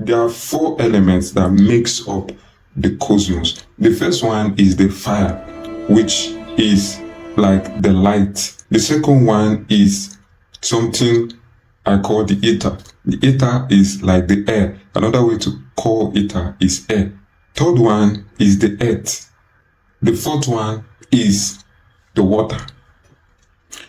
there are four elements that makes up the cosmos. The first one is the fire, which is like the light. The second one is something I call the ether. The ether is like the air. Another way to call ether is air. Third one is the earth. The fourth one is the water.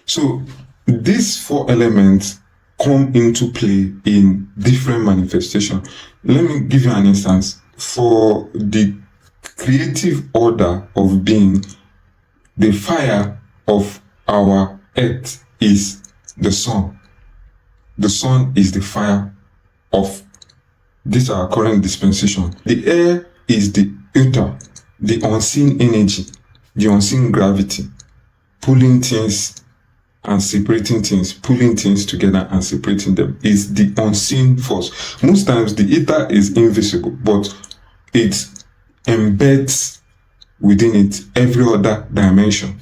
So these four elements come into play in different manifestations. Let me give you an instance. For the creative order of being, the fire of our earth is the sun. The sun is the fire of this our current dispensation. The air is the ether, the unseen energy, the unseen gravity, pulling things and separating things, pulling things together and separating them, is the unseen force. Most times the ether is invisible, but it embeds within it every other dimension.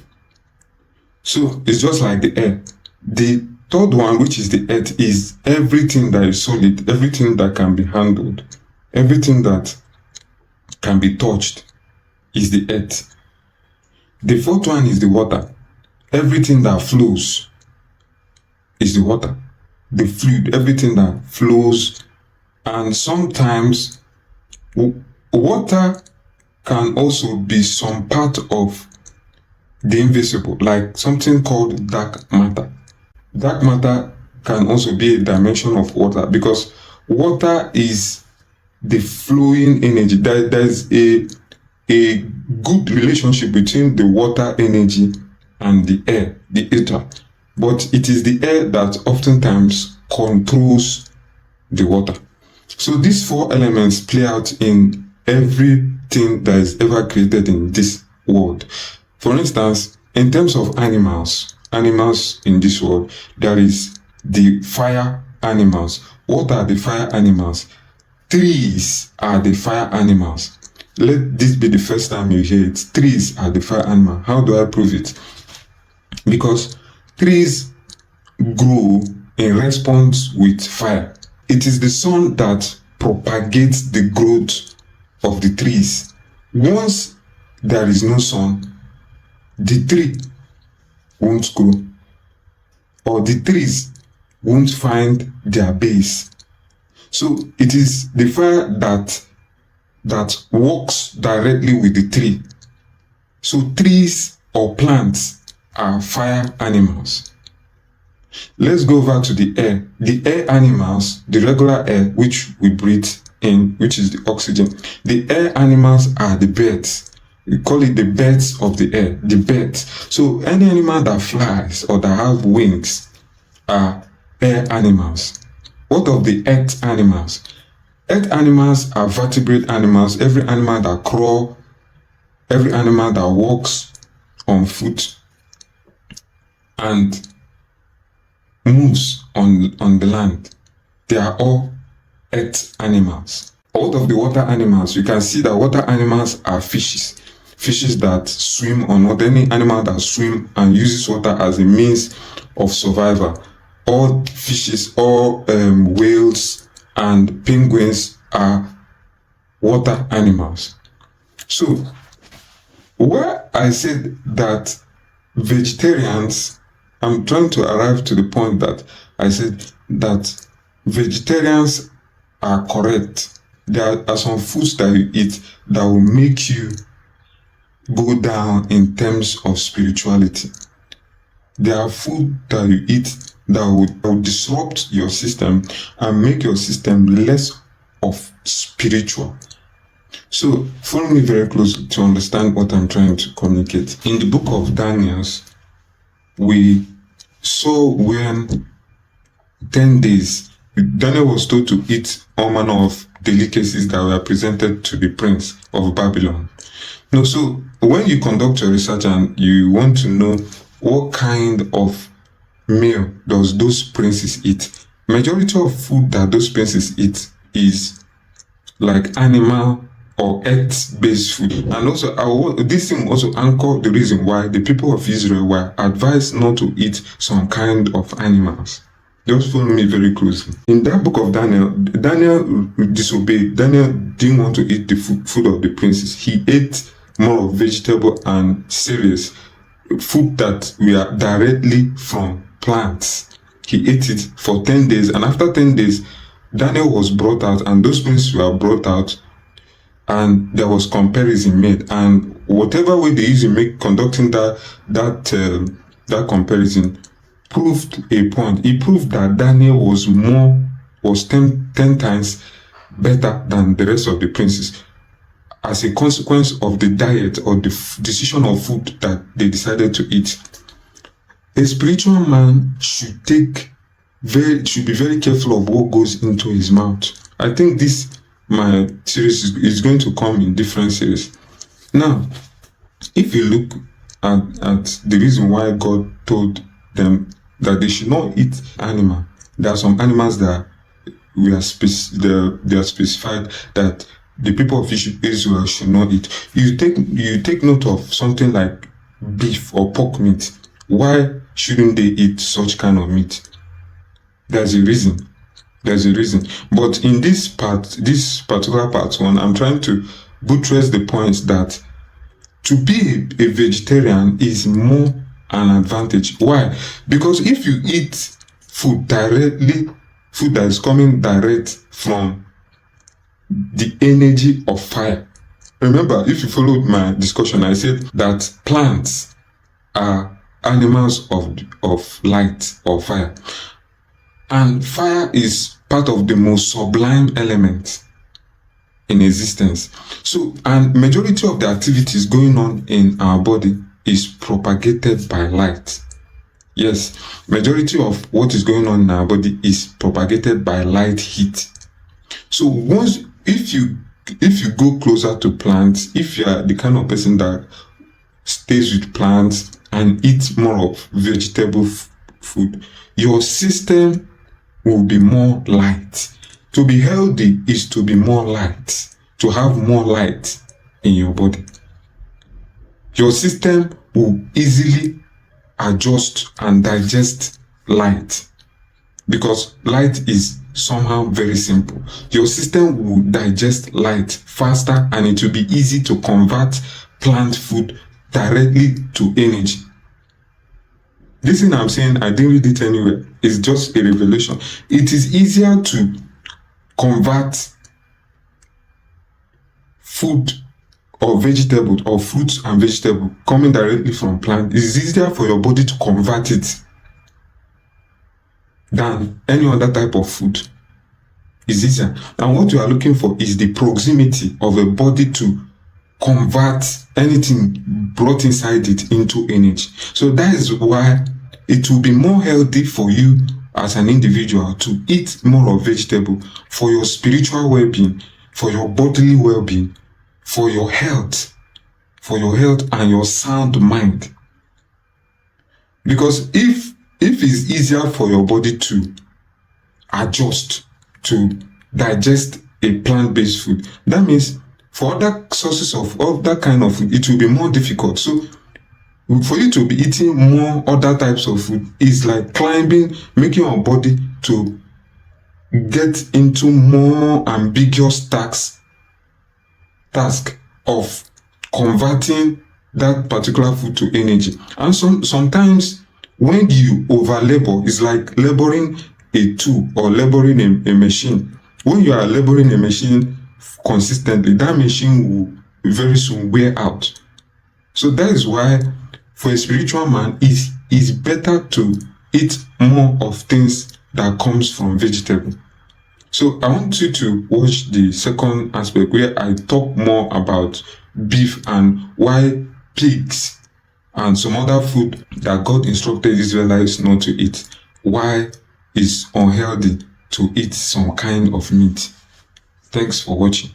So it's just like the air. The third one, which is the earth, is everything that is solid, everything that can be handled, everything that can be touched is the earth. The fourth one is the water. Everything that flows is the water. The fluid, everything that flows. And sometimes water can also be some part of the invisible, like something called dark matter. Dark matter can also be a dimension of water, because water is the flowing energy. There's a good relationship between the water energy and the air, the ether. But it is the air that oftentimes controls the water. So these four elements play out in everything that is ever created in this world. For instance, in terms of animals in this world, there is the fire animals. What are the fire animals? Trees are the fire animals. Let this be the first time you hear it. Trees are the fire animal. How do I prove it? Because trees grow in response with fire. It is the sun that propagates the growth of the trees. Once there is no sun, the tree won't grow, or the trees won't find their base. So it is the fire that works directly with the tree. So trees or plants are fire animals. Let's go over to the air. The air animals, the regular air which we breathe in, which is the oxygen. The air animals are the birds. We call it the birds of the air, the birds. So any animal that flies or that have wings are air animals. What of the earth animals? Earth animals are vertebrate animals. Every animal that crawls, every animal that walks on foot and moves on the land, they are all earth animals. Out of the water animals, you can see that water animals are fishes. Fishes that swim on water, any animal that swim and uses water as a means of survival. All fishes, all whales and penguins are water animals. So, where I said that vegetarians, I'm trying to arrive to the point that I said that vegetarians are correct. There are some foods that you eat that will make you go down in terms of spirituality. There are food that you eat that will disrupt your system and make your system less of spiritual. So follow me very closely to understand what I'm trying to communicate. In the book of Daniel, we saw when 10 days, Daniel was told to eat all manner of delicacies that were presented to the prince of Babylon. No, so when you conduct your research and you want to know what kind of meal does those princes eat, majority of food that those princes eat is like animal or earth-based food. And also, this thing also anchor the reason why the people of Israel were advised not to eat some kind of animals. Just follow me very closely. In that book of Daniel, Daniel disobeyed. Daniel didn't want to eat the food of the princes. He ate more of vegetable and cereals, food that were directly from plants. He ate it for 10 days, and after 10 days, Daniel was brought out, and those princes were brought out, and there was comparison made. And whatever way they used to conducting that comparison proved a point. It proved that Daniel was 10 times better than the rest of the princes, as a consequence of the diet or the decision of food that they decided to eat. A spiritual man should be very careful of what goes into his mouth. I think my series is going to come in different series. Now, if you look at the reason why God told them that they should not eat animal, there are some animals that they are specified that the people of Israel should not eat. You take note of something like beef or pork meat. Why shouldn't they eat such kind of meat? There's a reason. But in this particular part one, I'm trying to buttress the points that to be a vegetarian is more an advantage. Why? Because if you eat food that is coming direct from the energy of fire. Remember, if you followed my discussion, I said that plants are animals of light or fire. And fire is part of the most sublime element in existence. So, and majority of the activities going on in our body is propagated by light. Yes, majority of what is going on in our body is propagated by light heat. So if you go closer to plants, if you are the kind of person that stays with plants and eats more of vegetable food, your system will be more light. To be healthy is to be more light, to have more light in your body. Your system will easily adjust and digest light, because light is somehow very simple. Your system will digest light faster, and it will be easy to convert plant food directly to energy. This thing I'm saying, I didn't read it anywhere. It's just a revelation. It is easier to convert food or vegetable or fruits and vegetable coming directly from plant. It's easier for your body to convert it than any other type of food. It's easier. And what you are looking for is the proximity of a body to convert anything brought inside it into energy. So that is why it will be more healthy for you as an individual to eat more of vegetable for your spiritual well-being, for your bodily well-being, for your health and your sound mind. Because if it's easier for your body to adjust to digest a plant-based food, that means for other sources of that kind of food, it will be more difficult. So for you to be eating more other types of food is like making your body to get into more ambiguous task of converting that particular food to energy. And sometimes when you over labor, it's like laboring a tool or laboring a machine. When you are laboring a machine consistently, that machine will very soon wear out. So that is why for a spiritual man, it's better to eat more of things that comes from vegetable. So I want you to watch the second aspect where I talk more about beef and why pigs and some other food that God instructed Israelites not to eat, why it's unhealthy to eat some kind of meat. Thanks for watching.